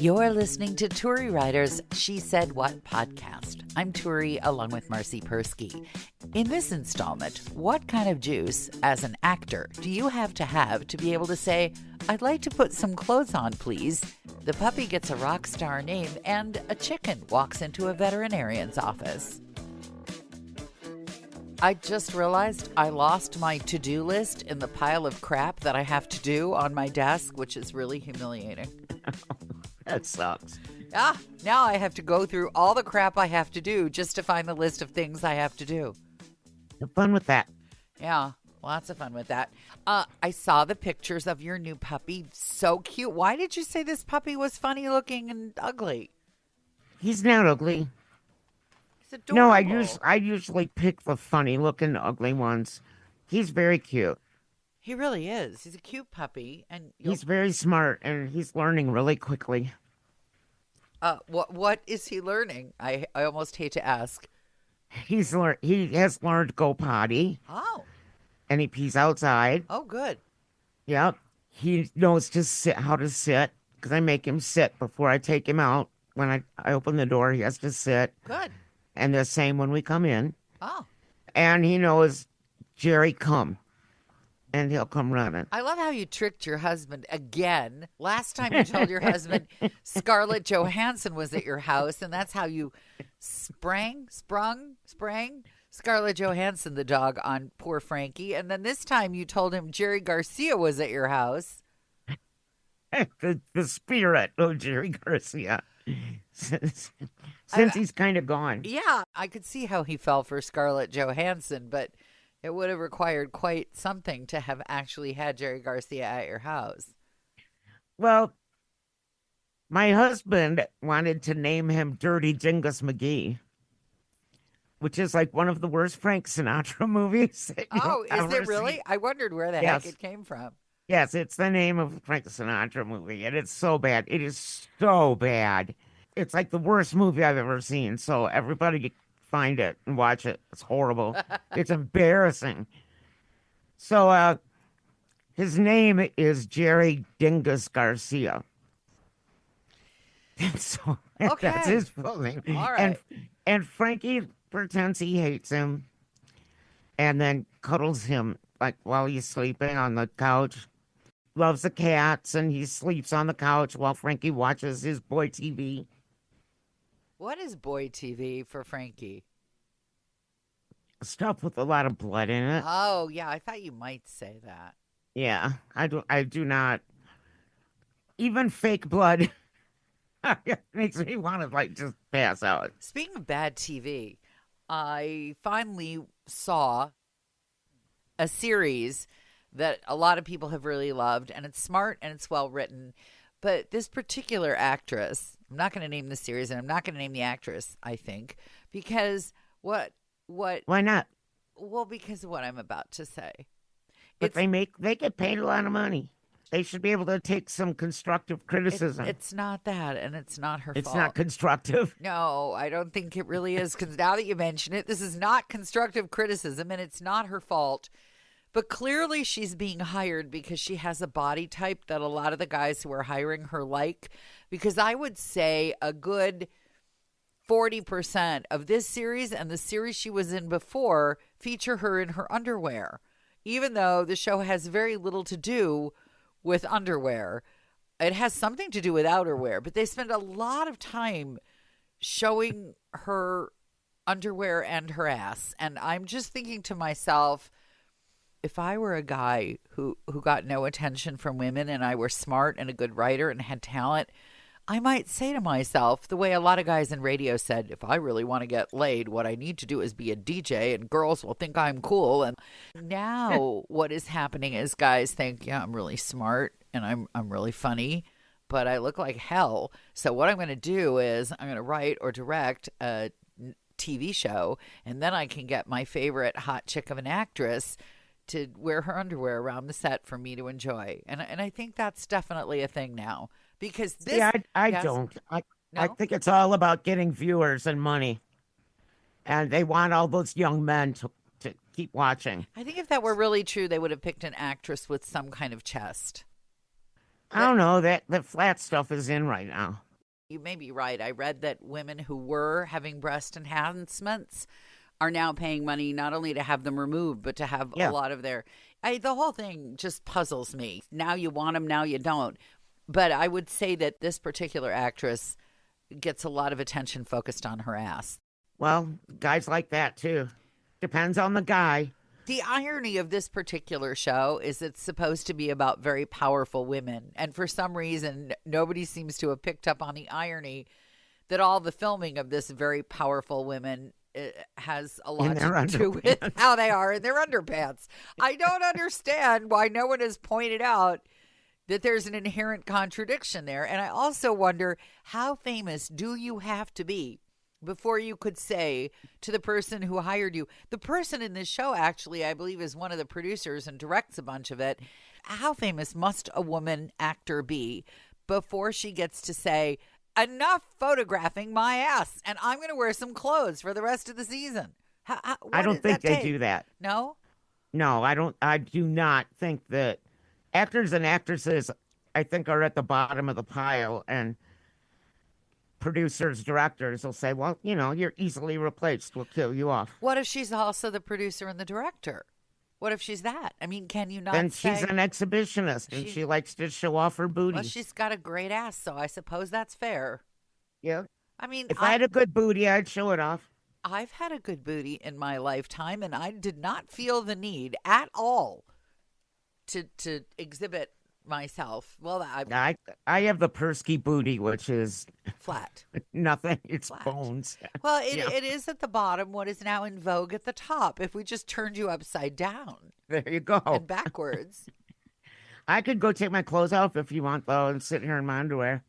You're listening to Turi Writer's She Said What podcast. I'm Turi along with Marcy Persky. In this installment, what kind of juice as an actor do you have to be able to say, I'd like to put some clothes on, please? The puppy gets a rock star name and a chicken walks into a veterinarian's office. I just realized I lost my to-do list in the pile of crap that I have to do on my desk, which is really humiliating. That sucks. Now I have to go through all the crap I have to do just to find the list of things I have to do. Have fun with that. Yeah, lots of fun with that. I saw the pictures of your new puppy. So cute. Why did you say this puppy was funny looking and ugly? He's not ugly. He's adorable. No, I usually pick the funny looking ugly ones. He's very cute. He really is. He's a cute puppy, and he's very smart, and he's learning really quickly. What is he learning? I almost hate to ask. He has learned to go potty. Oh. And he pees outside. Oh, good. Yep. He knows how to sit, because I make him sit before I take him out. When I open the door, he has to sit. Good. And the same when we come in. Oh. And he knows Jerry come. And he'll come running. I love how you tricked your husband again. Last time you told your husband Scarlett Johansson was at your house, and that's how you sprang Scarlett Johansson, the dog, on poor Frankie. And then this time you told him Jerry Garcia was at your house. the spirit of Jerry Garcia. Since he's kind of gone. Yeah, I could see how he fell for Scarlett Johansson, but it would have required quite something to have actually had Jerry Garcia at your house. Well, my husband wanted to name him Dirty Dingus McGee, which is like one of the worst Frank Sinatra movies. Oh, is it really? Seen. I wondered where the heck it came from. Yes, it's the name of a Frank Sinatra movie, and it's so bad. It is so bad. It's like the worst movie I've ever seen, so everybody find it and watch it. It's horrible. It's embarrassing. So his name is Jerry Dingus Garcia. And so that's his full name. All right. And Frankie pretends he hates him and then cuddles him like while he's sleeping on the couch. Loves the cats, and he sleeps on the couch while Frankie watches his boy TV. What is boy TV for Frankie? Stuff with a lot of blood in it. Oh, yeah, I thought you might say that. Yeah, I do not. Even fake blood makes me want to just pass out. Speaking of bad TV, I finally saw a series that a lot of people have really loved, and it's smart and it's well written. But this particular actress, I'm not going to name the series, and I'm not going to name the actress, I think, because what? Why not? Well, because of what I'm about to say. But they get paid a lot of money. They should be able to take some constructive criticism. It's not that, and it's not her fault. It's not constructive. No, I don't think it really is, because now that you mention it, this is not constructive criticism, and it's not her fault. But clearly she's being hired because she has a body type that a lot of the guys who are hiring her like. Because I would say a good 40% of this series and the series she was in before feature her in her underwear. Even though the show has very little to do with underwear. It has something to do with outerwear. But they spend a lot of time showing her underwear and her ass. And I'm just thinking to myself, if I were a guy who got no attention from women and I were smart and a good writer and had talent, I might say to myself, the way a lot of guys in radio said, if I really want to get laid, what I need to do is be a DJ and girls will think I'm cool. And now what is happening is guys think, yeah, I'm really smart and I'm really funny, but I look like hell. So what I'm going to do is I'm going to write or direct a TV show, and then I can get my favorite hot chick of an actress to wear her underwear around the set for me to enjoy. And I think that's definitely a thing now. Because this... Yeah, I don't. I think it's all about getting viewers and money. And they want all those young men to keep watching. I think if that were really true, they would have picked an actress with some kind of chest. I don't know. That the flat stuff is in right now. You may be right. I read that women who were having breast enhancements are now paying money not only to have them removed, but to have a Yeah. lot of their. The whole thing just puzzles me. Now you want them, now you don't. But I would say that this particular actress gets a lot of attention focused on her ass. Well, guys like that too. Depends on the guy. The irony of this particular show is it's supposed to be about very powerful women. And for some reason, nobody seems to have picked up on the irony that all the filming of this very powerful women has a lot to do with how they are in their underpants. I don't understand why no one has pointed out that there's an inherent contradiction there. And I also wonder, how famous do you have to be before you could say to the person who hired you, the person in this show actually, I believe, is one of the producers and directs a bunch of it. How famous must a woman actor be before she gets to say, enough photographing my ass, and I'm going to wear some clothes for the rest of the season? I don't think they do that. No? No, I don't. I do not think that actors and actresses, I think, are at the bottom of the pile, and producers, directors will say, well, you're easily replaced. We'll kill you off. What if she's also the producer and the director? What if she's that? I mean, can you not Then say... she's an exhibitionist, and she likes to show off her booty. Well, she's got a great ass, so I suppose that's fair. Yeah. I mean... If I had a good booty, I'd show it off. I've had a good booty in my lifetime, and I did not feel the need at all to exhibit myself. Well, I have the Persky booty, which is flat. Nothing. It's flat. Bones. Well, it is at the bottom what is now in vogue at the top. If we just turned you upside down. There you go. And backwards. I could go take my clothes off if you want, though, and sit here in my underwear.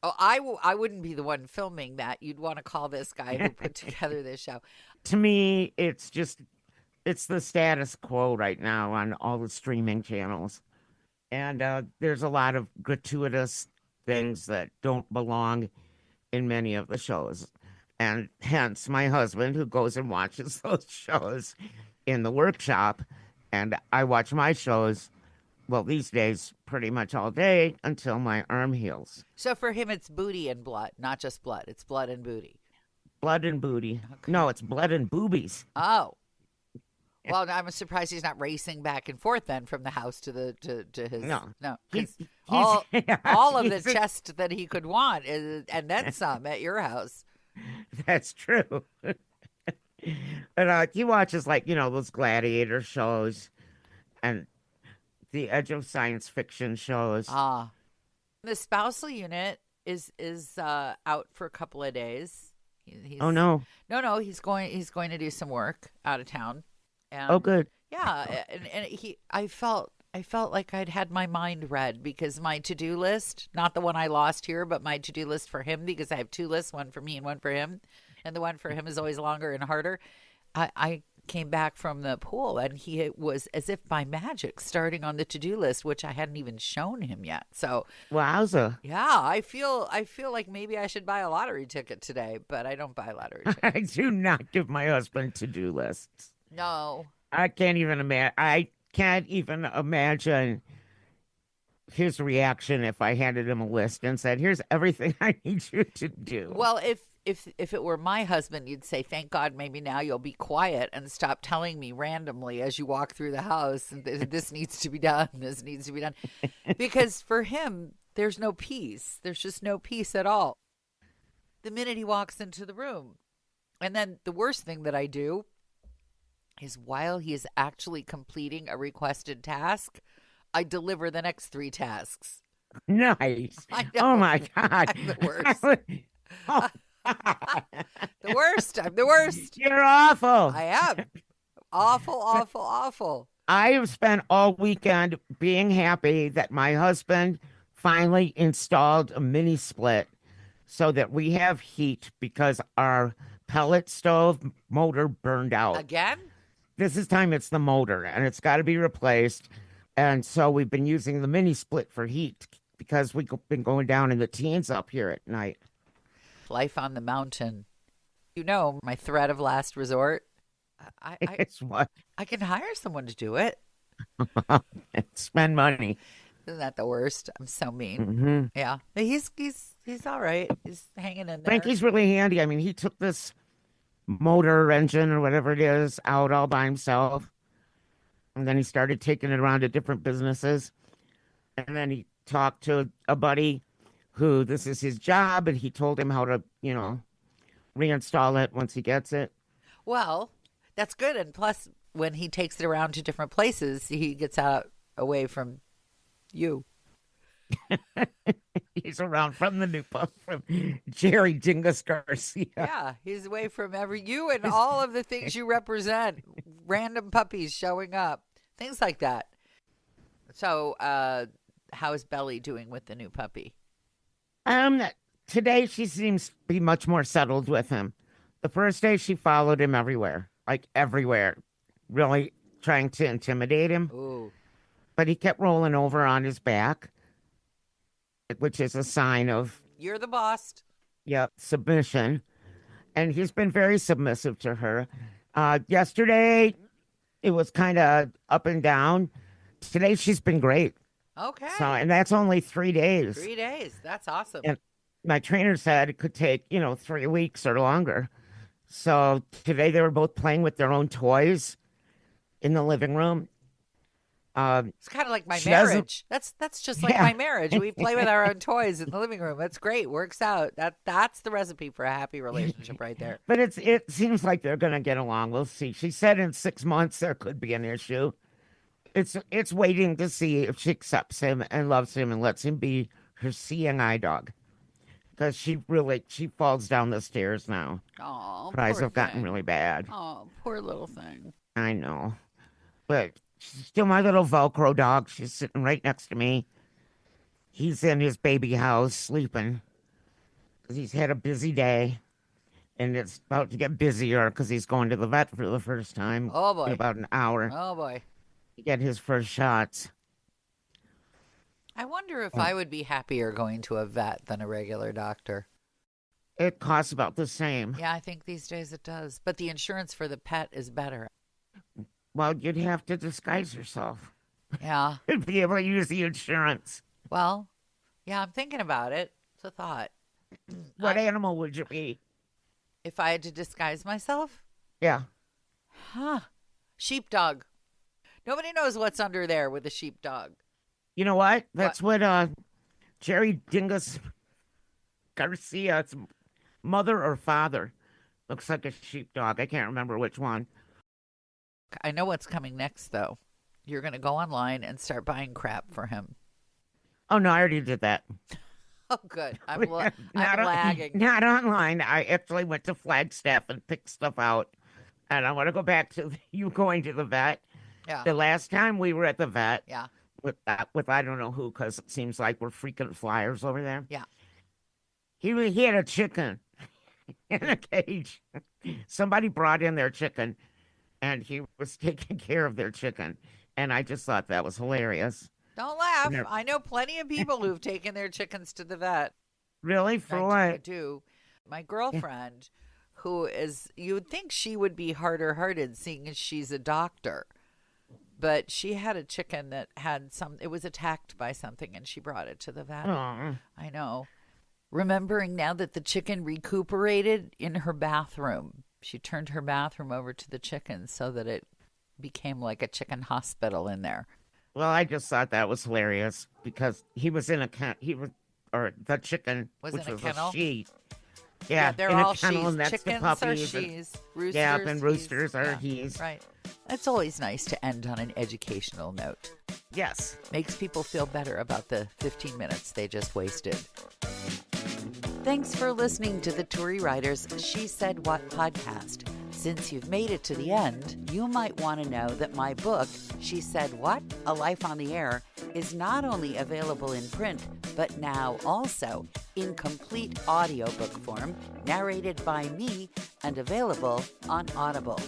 Oh, I wouldn't be the one filming that. You'd want to call this guy who put together this show. To me, it's the status quo right now on all the streaming channels. And there's a lot of gratuitous things that don't belong in many of the shows. And hence my husband, who goes and watches those shows in the workshop. And I watch my shows, well, these days, pretty much all day until my arm heals. So for him, it's booty and blood, not just blood. It's blood and booty. Blood and booty. Okay. No, it's blood and boobies. Oh. Well, I'm surprised he's not racing back and forth then from the house to his. No. All of the chest that he could want and then some at your house. That's true. But he watches those gladiator shows and the edge of science fiction shows. The spousal unit is out for a couple of days. Oh no. No, he's going to do some work out of town. Oh, good. Yeah, and I felt like I'd had my mind read because my to-do list, not the one I lost here, but my to-do list for him, because I have two lists, one for me and one for him, and the one for him is always longer and harder. I came back from the pool and he was, as if by magic, starting on the to-do list, which I hadn't even shown him yet. So, wowza. Yeah, I feel like maybe I should buy a lottery ticket today, but I don't buy lottery tickets. I do not give my husband to-do lists. No. I can't even imagine his reaction if I handed him a list and said, here's everything I need you to do. Well, if it were my husband, you'd say, thank God, maybe now you'll be quiet and stop telling me randomly as you walk through the house, this needs to be done, this needs to be done. Because for him, there's no peace. There's just no peace at all. The minute he walks into the room. And then the worst thing that I do is while he is actually completing a requested task, I deliver the next 3 tasks. Nice. Oh, my God. I'm the worst. The worst. I'm the worst. You're awful. I am. Awful, awful, awful. I have spent all weekend being happy that my husband finally installed a mini split so that we have heat because our pellet stove motor burned out. Again? This time it's the motor, and it's got to be replaced. And so we've been using the mini split for heat because we've been going down in the teens up here at night. Life on the mountain. You know, my threat of last resort. It's what? I can hire someone to do it. Spend money. Isn't that the worst? I'm so mean. Mm-hmm. Yeah. He's He's all right. He's hanging in there. Frankie's really handy. I mean, he took this motor engine or whatever it is out all by himself. And then he started taking it around to different businesses. And then he talked to a buddy who this is his job, and he told him how to, reinstall it once he gets it. Well, that's good. And plus, when he takes it around to different places, he gets out away from you. He's around from the new pup from Jerry Dingus Garcia. Yeah, he's away from you and all of the things you represent. Random puppies showing up, things like that. So, how is Belly doing with the new puppy? Today she seems to be much more settled with him. The first day she followed him everywhere, like everywhere, really trying to intimidate him. Ooh. But he kept rolling over on his back, which is a sign of, you're the boss. Yep, submission. And he's been very submissive to her. Yesterday, it was kind of up and down. Today, she's been great. Okay. So, and that's only 3 days. 3 days. That's awesome. And my trainer said it could take, 3 weeks or longer. So today they were both playing with their own toys in the living room. It's kind of like my marriage. That's just like my marriage. We play with our own toys in the living room. That's great. Works out. That's the recipe for a happy relationship right there. But it seems like they're going to get along. We'll see. She said in 6 months there could be an issue. It's waiting to see if she accepts him and loves him and lets him be her seeing eye dog. Because she falls down the stairs now. Oh, her eyes have gotten really bad. Oh, poor little thing. I know. But she's still my little Velcro dog. She's sitting right next to me. He's in his baby house sleeping. Because he's had a busy day. And it's about to get busier because he's going to the vet for the first time. Oh, boy. In about an hour. Oh, boy. To get his first shots. I wonder if I would be happier going to a vet than a regular doctor. It costs about the same. Yeah, I think these days it does. But the insurance for the pet is better. Well, you'd have to disguise yourself. Yeah. You'd be able to use the insurance. Well, yeah, I'm thinking about it. It's a thought. What animal would you be? If I had to disguise myself? Yeah. Huh. Sheepdog. Nobody knows what's under there with a sheepdog. You know what? That's what Jerry Dingus Garcia's mother or father looks like a sheepdog. I can't remember which one. I know what's coming next, though. You're going to go online and start buying crap for him. Oh, no, I already did that. Oh, good. I'm lagging. Not online. I actually went to Flagstaff and picked stuff out. And I want to go back to you going to the vet. Yeah. The last time we were at the vet. Yeah. With I don't know who, because it seems like we're frequent flyers over there. Yeah. He had a chicken in a cage. Somebody brought in their chicken, and he was taking care of their chicken. And I just thought that was hilarious. Don't laugh. I know plenty of people who've taken their chickens to the vet. Really? For what? I do. My girlfriend, who is, you would think she would be harder-hearted, seeing as she's a doctor. But she had a chicken that had it was attacked by something, and she brought it to the vet. Aww. I know. Remembering now that the chicken recuperated in her bathroom. She turned her bathroom over to the chicken so that it became like a chicken hospital in there. Well, I just thought that was hilarious because he was in a the chicken, which was a kennel? A she. Yeah, they're all she's. And that's Chickens the puppies. are she's. Roosters, yeah, and roosters are he's. Right. It's always nice to end on an educational note. Yes. Makes people feel better about the 15 minutes they just wasted. Thanks for listening to the Turi Writers She Said What podcast. Since you've made it to the end, you might want to know that my book, She Said What? A Life on the Air, is not only available in print, but now also in complete audiobook form, narrated by me and available on Audible.